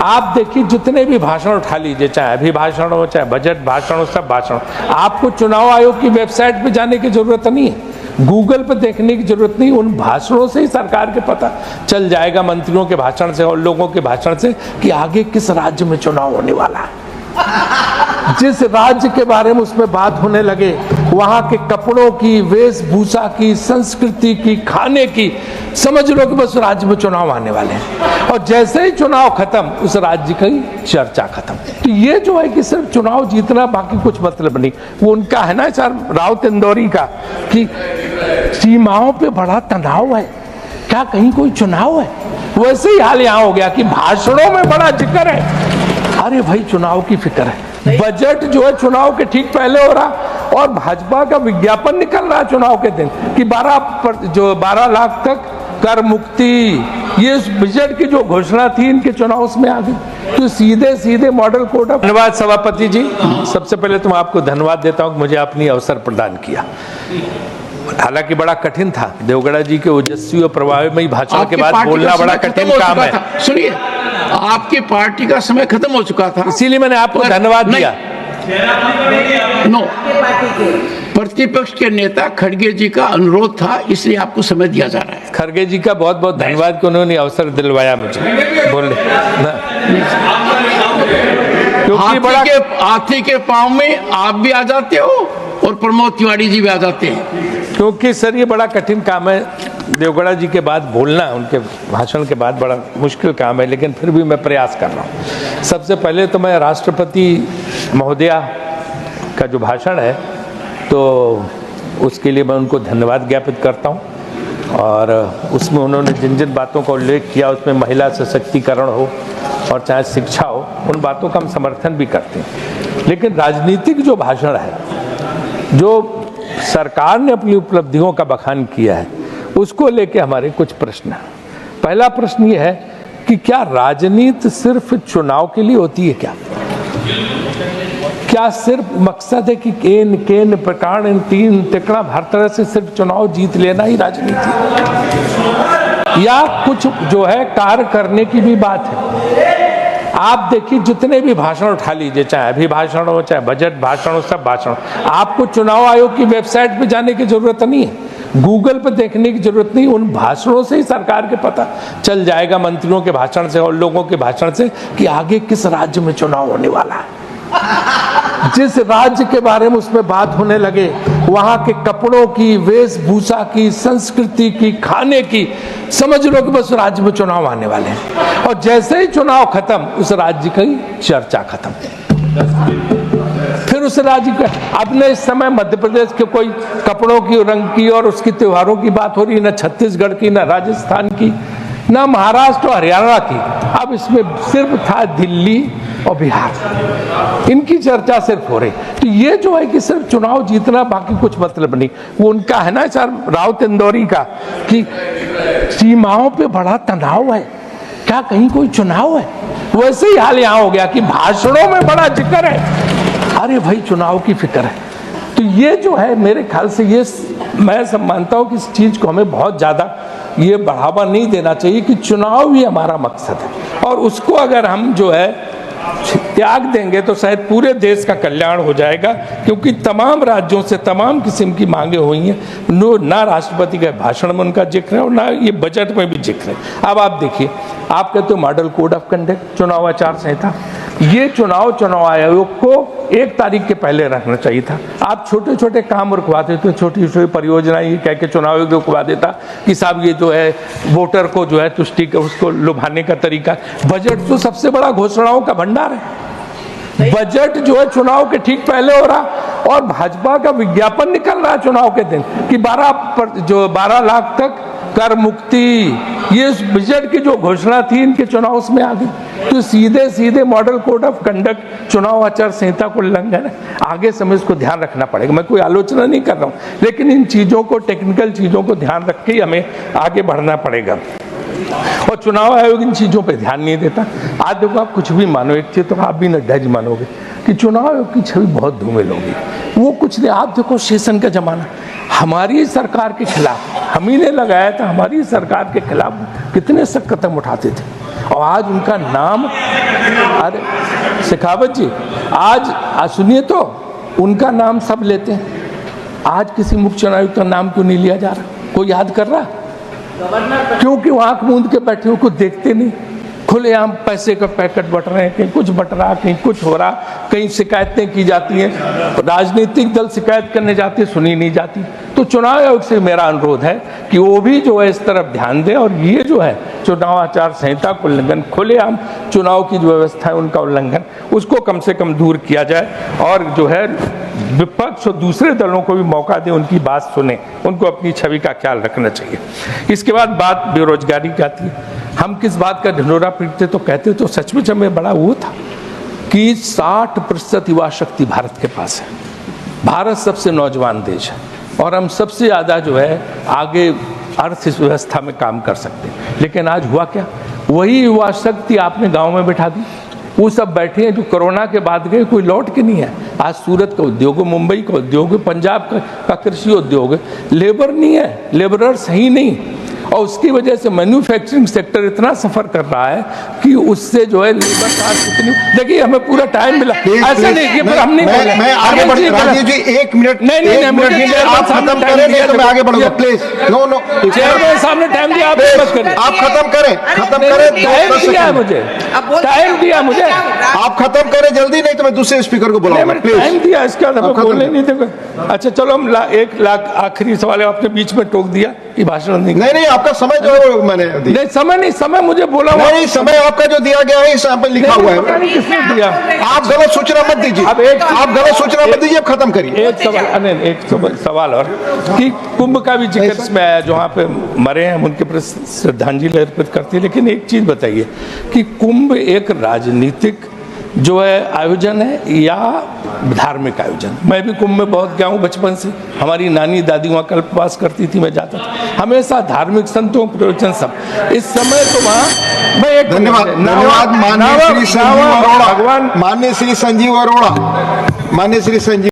आप देखिए जितने भी भाषण उठा लीजिए, चाहे अभिभाषण हो, चाहे बजट भाषण हो, सब भाषण, आपको चुनाव आयोग की वेबसाइट पे जाने की जरूरत नहीं है, गूगल पे देखने की जरूरत नहीं। उन भाषणों से ही सरकार के पता चल जाएगा, मंत्रियों के भाषण से और लोगों के भाषण से, कि आगे किस राज्य में चुनाव होने वाला है। जिस राज्य के बारे में उसमें बात होने लगे, वहां के कपड़ों की, वेशभूषा की, संस्कृति की, खाने की, समझ लो कि बस राज्य में चुनाव आने वाले हैं। और जैसे ही चुनाव खत्म, उस राज्य की चर्चा खत्म। तो ये जो है कि सिर्फ चुनाव जीतना, बाकी कुछ मतलब नहीं। वो उनका है ना सर राउत इंदौरी का, कि सीमाओं पे बड़ा तनाव है, क्या कहीं कोई चुनाव है? वैसे ही हाल यहाँ हो गया कि भाषणों में बड़ा जिक्र है, अरे भाई चुनाव की फिक्र है। बजट जो है चुनाव के ठीक पहले हो रहा, और भाजपा का विज्ञापन निकल रहा चुनाव के दिन कि 12 लाख तक कर मुक्ति, ये बजट की जो घोषणा थी इनके चुनाव में आ गई। तो सीधे सीधे मॉडल कोड ऑफ। धन्यवाद सभापति जी, सबसे पहले तो मैं आपको धन्यवाद देता हूं कि मुझे आपने अवसर प्रदान किया। हालांकि बड़ा कठिन था, देवगढ़ा जी के ओजस्वी और प्रभावमयी भाषण के बाद बोलना बड़ा कठिन काम है। सुनिए, आपकी पार्टी का समय खत्म हो चुका था, इसीलिए मैंने आपको धन्यवाद दिया। नो, प्रतिपक्ष के नेता खड़गे जी का अनुरोध था, इसलिए आपको समय दिया जा रहा है। खड़गे जी का बहुत बहुत धन्यवाद कि उन्होंने अवसर दिलवाया मुझे बोलने। क्योंकि हाथी के पांव में आप भी आ जाते हो और प्रमोद तिवारी जी भी आ जाते हैं। क्योंकि सर ये बड़ा कठिन काम है, देवगढ़ा जी के बाद बोलना, उनके भाषण के बाद बड़ा मुश्किल काम है, लेकिन फिर भी मैं प्रयास कर रहा हूँ। सबसे पहले तो मैं राष्ट्रपति महोदया का जो भाषण है, तो उसके लिए मैं उनको धन्यवाद ज्ञापित करता हूँ। और उसमें उन्होंने जिन जिन बातों का उल्लेख किया, उसमें महिला सशक्तिकरण हो और चाहे शिक्षा हो, उन बातों का हम समर्थन भी करते हैं। लेकिन राजनीतिक जो भाषण है, जो सरकार ने अपनी उपलब्धियों का बखान किया है, उसको लेके हमारे कुछ प्रश्न हैं। पहला प्रश्न ये है कि क्या राजनीति सिर्फ चुनाव के लिए होती है? क्या सिर्फ मकसद है कि केन प्रकार इन तीन तिकड़ा हर तरह से सिर्फ चुनाव जीत लेना ही राजनीति है? या कुछ जो है कार्य करने की भी बात है? आप देखिए जितने भी भाषण उठा लीजिए, चाहे अभिभाषण हो, चाहे बजट भाषण हो, सब भाषण, आपको चुनाव आयोग की वेबसाइट पे जाने की जरूरत नहीं है, गूगल पे देखने की जरूरत नहीं। उन भाषणों से ही सरकार के पता चल जाएगा, मंत्रियों के भाषण से और लोगों के भाषण से, कि आगे किस राज्य में चुनाव होने वाला है। जिस राज्य के बारे में उसमें बात होने लगे, वहां के कपड़ों की, वेशभूषा की, संस्कृति की, खाने की, समझ लो कि बस राज्य में चुनाव आने वाले हैं। और जैसे ही चुनाव खत्म, उस राज्य की चर्चा खत्म। फिर उस राज्य का अपने इस समय मध्य प्रदेश के कोई कपड़ों की, रंग की और उसकी त्योहारों की बात हो रही, ना छत्तीसगढ़ की, ना राजस्थान की, ना महाराष्ट्र और हरियाणा की। अब इसमें सिर्फ था दिल्ली और बिहार, इनकी चर्चा सिर्फ हो रही। तो ये जो है कि सिर्फ चुनाव जीतना, बाकी कुछ मतलब नहीं। वो उनका है ना सर राउत इंदौरी का, कि सीमाओं पे बड़ा तनाव है, क्या कहीं कोई चुनाव है? वैसे ही हाल यहाँ हो गया कि भाषणों में बड़ा जिक्र है, अरे भाई चुनाव की फिक्र है। तो ये जो है मेरे ख्याल से, ये मैं सब मानता हूँ कि इस चीज को हमें बहुत ज्यादा ये बढ़ावा नहीं देना चाहिए कि चुनाव ही हमारा मकसद है। और उसको अगर हम जो है त्याग देंगे तो शायद पूरे देश का कल्याण हो जाएगा, क्योंकि तमाम राज्यों से तमाम किस्म की मांगे हुई हैं। ना राष्ट्रपति के भाषण में उनका जिक्र है और ना ये बजट में भी जिक्र है। अब आप देखिए, आप कहते हो मॉडल कोड ऑफ कंडक्ट, चुनाव आचार संहिता, ये चुनाव आयोग को 1 तारीख के पहले रखना चाहिए था। आप छोटे छोटे काम रुकवा देते, छोटी छोटी परियोजनाएं ये कह के चुनाव आयोग रुकवा देता कि साहब ये जो है वोटर को जो है तुष्टि उसको लुभाने का तरीका। बजट तो सबसे बड़ा घोषणाओं का भंडार है। बजट जो है चुनाव के ठीक पहले हो रहा, और भाजपा का विज्ञापन निकल रहा चुनाव के दिन कि 12 लाख तक कर मुक्ति, ये बजट की जो घोषणा थी इनके चुनाव में आ गई। तो सीधे सीधे मॉडल कोड ऑफ कंडक्ट, चुनाव आचार संहिता को उल्लंघन है। आगे समय इसको ध्यान रखना पड़ेगा। मैं कोई आलोचना नहीं कर रहा हूँ, लेकिन इन चीजों को, टेक्निकल चीजों को ध्यान रख के ही हमें आगे बढ़ना पड़ेगा। और चुनाव आयोग इन चीजों पे ध्यान नहीं देता। आज देखो, आप कुछ भी मानो, एक चीज तो आप भी नड्डा जी मानोगे कि चुनाव आयोग की छवि बहुत धूमिल होगी। वो कुछ नहीं, आप देखो सेशन का जमाना, हमारी सरकार के खिलाफ हम ही ने लगाया था, हमारी सरकार के खिलाफ कितने सख्त कदम उठाते थे, और आज उनका नाम अरे शेखावत जी, आज सुनिए तो, उनका नाम सब लेते हैं, आज किसी मुख्य चुनाव आयुक्त का नाम क्यों नहीं लिया जा रहा? कोई याद कर रहा? क्योंकि वो आंख मूंद के बैठे हो, कुछ देखते नहीं। खुलेआम पैसे का पैकेट बट रहे हैं, कहीं कुछ बट रहा, कहीं कुछ हो रहा, कहीं शिकायतें की जाती हैं, राजनीतिक दल शिकायत करने जाते, सुनी नहीं जाती। तो चुनाव आयोग से मेरा अनुरोध है कि वो भी जो है इस तरफ ध्यान दें, और ये जो है चुनाव आचार संहिता का उल्लंघन, खुलेआम चुनाव की जो व्यवस्था है उनका उल्लंघन, उसको कम से कम दूर किया जाए, और जो है विपक्ष और दूसरे दलों को भी मौका दें, उनकी बात सुने, उनको अपनी छवि का ख्याल रखना चाहिए। इसके बाद बात बेरोजगारी की आती है। हम किस बात का ढिंढोरा पीटते तो कहते तो सचमुच हमें बड़ा वो था कि 60% युवा शक्ति भारत के पास है। भारत सबसे नौजवान देश है और हम सबसे ज़्यादा जो है आगे अर्थव्यवस्था में काम कर सकते हैं। लेकिन आज हुआ क्या? वही युवा शक्ति आपने गांव में बैठा दी। वो सब बैठे हैं जो कोरोना के बाद गए, कोई लौट के नहीं है। आज सूरत का उद्योग है, मुंबई का उद्योग है, पंजाब का कृषि उद्योग है, लेबर नहीं है, लेबरर्स ही नहीं। और उसकी वजह से मैन्युफैक्चरिंग सेक्टर इतना सफर कर रहा है कि उससे जो है लेबर कास्ट इतनी, देखिए हमें पूरा टाइम मिला, ऐसा नहीं कि फिर हम नहीं बोले। मैं आगे बढ़ राजीव जी, एक मिनट आप खत्म करें, नहीं तो मैं आगे बढ़ूंगा प्लीज। नो नो, चेयरमैन सामने टाइम दिया, आप मत करें, आप खत्म करें। टाइम दिया मुझे, टाइम दिया मुझे, आप खत्म करें जल्दी, नहीं तो मैं दूसरे स्पीकर को बुलाऊंगा प्लीज। टाइम दिया, इसके बाद हमें बोलने नहीं देगा। अच्छा चलो, हम 1 लाख आखिरी सवाल आपने बीच में टोक दिया कि भाषण नहीं, आपका समय जो मैंने नहीं, समय मुझे बोला नहीं, समय आपका जो दिया गया है इस पर लिखा हुआ है। किसने दिया? आप गलत सूचना मत दीजिए, आप गलत सूचना मत दीजिए, अब खत्म करिए। एक सवाल और कि कुंभ का भी जिक्र इसमें आया, जहाँ पे मरे हैं उनके प्रति श्रद्धांजलि अर्पित करती है। लेकिन एक चीज बताइए कि कुंभ एक राजनीतिक जो है आयोजन है या धार्मिक आयोजन? मैं भी कुंभ में बहुत गया हूँ बचपन से, हमारी नानी दादी वहाँ कल्पवास करती थी, मैं जाता था हमेशा। धार्मिक संतों प्रवचन सब, इस समय तो वहाँ मैं एक धन्यवाद माननीय श्री संजीव अरोड़ा, माननीय श्री संजीव अरोड़ा, माननीय श्री संजीव